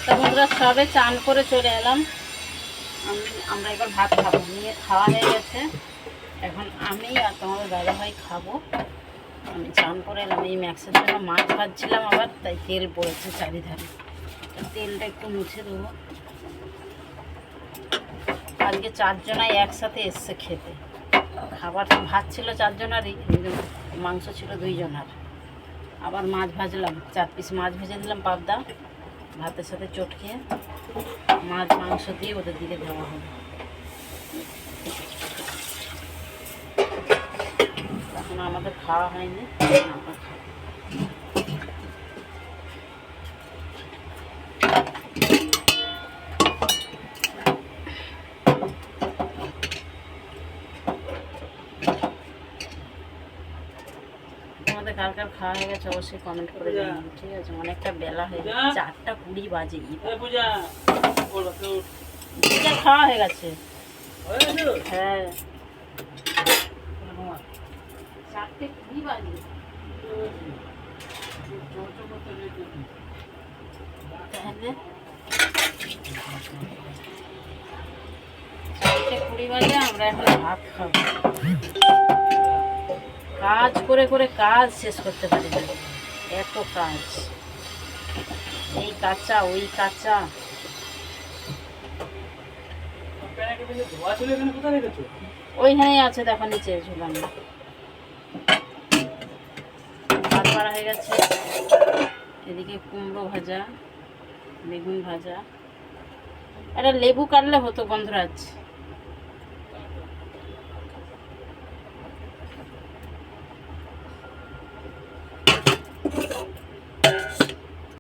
তা বন্ধুরা সবে চান করে চলে এলাম। আমরা এবার ভাত খাবো, নিয়ে খাওয়া হয়ে গেছে। এখন আমি আর তোমাদের দাদাভাই খাবো। আমি চান করে এলাম, এই ম্যাক্সের জন্য মাছ ভাজছিলাম, আবার তাই তেল পড়েছে চারিধারে, তেলটা একটু মুছে দেবো। আজকে 4 জনাই একসাথে এসছে খেতে। খাবার ভাত ছিল 4 জনারই, মাংস ছিল 2 জনার। আবার মাছ ভাজলাম, 4 পিস মাছ ভেজে দিলাম পাবদা, ভাতের সাথে চটকে মাছ মাংস দিয়ে ওদের দিকে দেওয়া হবে। এখন আমাদের খাওয়া হয়নি, আমরা খাবো। তোমাদের কার কার খাওয়া হয়ে গেছে অবশ্যই কমেন্ট করে জানাবেন, ঠিক আছে? অনেকটা বেলা হয়ে গেছে, 4টা 20 বাজে। পূজা খাওয়া হয়ে গেছে, হ্যাঁ 4টা 20 বাজে। তাহলে 4টা 20 বাজে, আমরা এখন ভাত খাবো। কাজ করে করে কাজ শেষ করতে পারি না, এত কাজ, এই কাঁচা ওই কাঁচা। ওইখানেই আছে, দেখো নিচে ঝুলাম। ভাত বাড়া হয়ে গেছে, এদিকে কুমড়ো ভাজা, বেগুন ভাজা। একটা লেবু কাটলে হতো গন্ধরাজ।